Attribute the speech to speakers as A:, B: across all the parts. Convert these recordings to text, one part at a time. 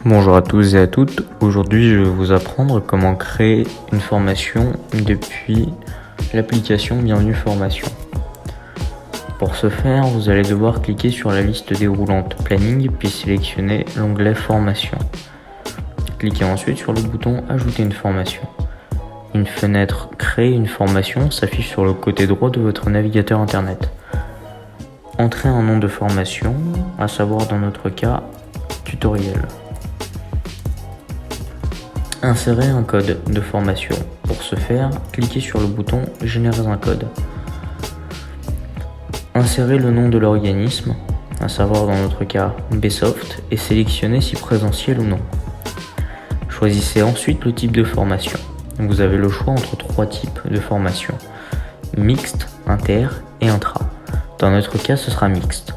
A: Bonjour à tous et à toutes, aujourd'hui je vais vous apprendre comment créer une formation depuis l'application Bienvenue Formation. Pour ce faire, vous allez devoir cliquer sur la liste déroulante Planning puis sélectionner l'onglet Formation. Cliquez ensuite sur le bouton Ajouter une formation. Une fenêtre Créer une formation s'affiche sur le côté droit de votre navigateur internet. Entrez un nom de formation, à savoir dans notre cas tutoriel. Insérez un code de formation. Pour ce faire, cliquez sur le bouton Générer un code. Insérez le nom de l'organisme, à savoir dans notre cas Bsoft, et sélectionnez si présentiel ou non. Choisissez ensuite le type de formation. Vous avez le choix entre trois types de formation: mixte, inter et intra. Dans notre cas, ce sera mixte.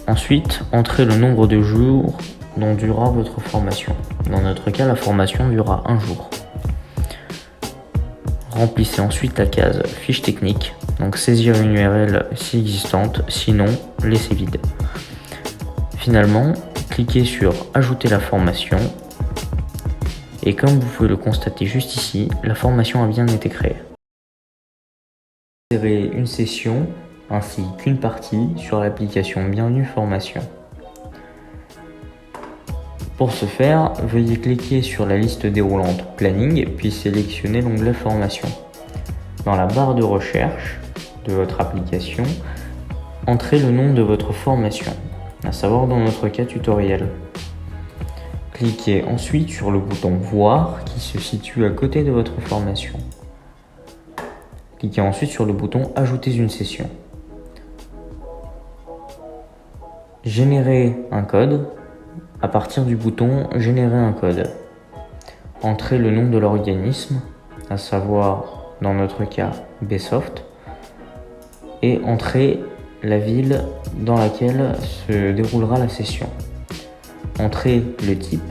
A: Ensuite, entrez le nombre de jours dont durera votre formation. Dans notre cas, la formation durera 1 jour. Remplissez ensuite la case fiche technique, donc saisir une URL si existante, sinon laissez vide. Finalement, cliquez sur Ajouter la formation et comme vous pouvez le constater juste ici, la formation a bien été créée. Insérez une session ainsi qu'une partie sur l'application Bienvenue Formation. Pour ce faire, veuillez cliquer sur la liste déroulante Planning, puis sélectionner l'onglet Formation. Dans la barre de recherche de votre application, entrez le nom de votre formation, à savoir dans notre cas tutoriel. Cliquez ensuite sur le bouton Voir qui se situe à côté de votre formation. Cliquez ensuite sur le bouton Ajouter une session. Générer un code à partir du bouton Générer un code. Entrez le nom de l'organisme, à savoir dans notre cas Bsoft, et entrez la ville dans laquelle se déroulera la session. Entrez le type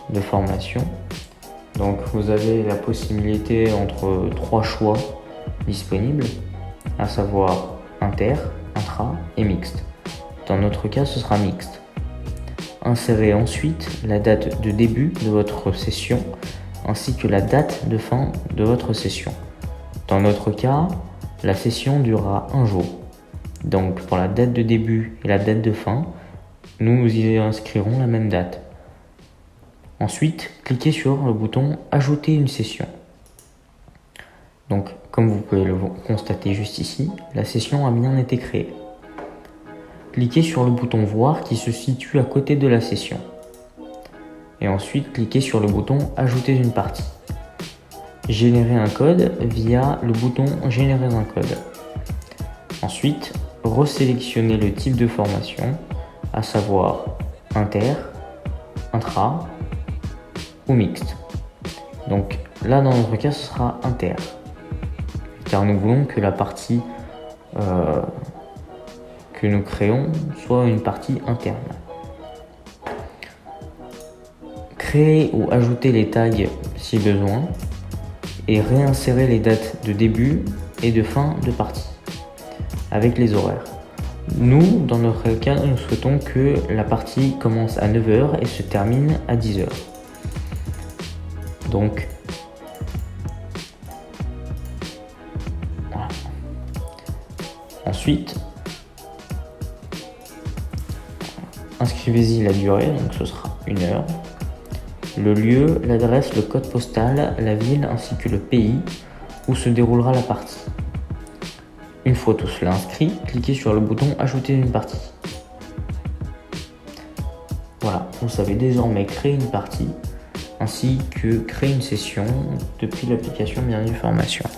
A: de formation. Donc vous avez la possibilité entre 3 choix disponibles, à savoir inter, intra et mixte. Dans notre cas, ce sera mixte. Insérez ensuite la date de début de votre session ainsi que la date de fin de votre session. Dans notre cas, la session durera 1 jour. Donc pour la date de début et la date de fin, nous y inscrirons la même date. Ensuite, cliquez sur le bouton Ajouter une session. Donc comme vous pouvez le constater juste ici, la session a bien été créée. Cliquez sur le bouton Voir qui se situe à côté de la session. Et ensuite, cliquez sur le bouton Ajouter une partie. Générer un code via le bouton Générer un code. Ensuite, resélectionnez le type de formation, à savoir inter, intra ou mixte. Donc là, dans notre cas, ce sera inter, car nous voulons que la partie que nous créons soit une partie interne. Créer ou ajouter les tags si besoin et réinsérer les dates de début et de fin de partie avec les horaires. Nous, dans notre cas, nous souhaitons que la partie commence à 9 h et se termine à 10 h. Donc, voilà. Ensuite, inscrivez-y la durée, donc ce sera 1 heure, le lieu, l'adresse, le code postal, la ville ainsi que le pays où se déroulera la partie. Une fois tout cela inscrit, cliquez sur le bouton Ajouter une partie. Voilà, vous savez désormais créer une partie ainsi que créer une session depuis l'application Bienvenue Formation.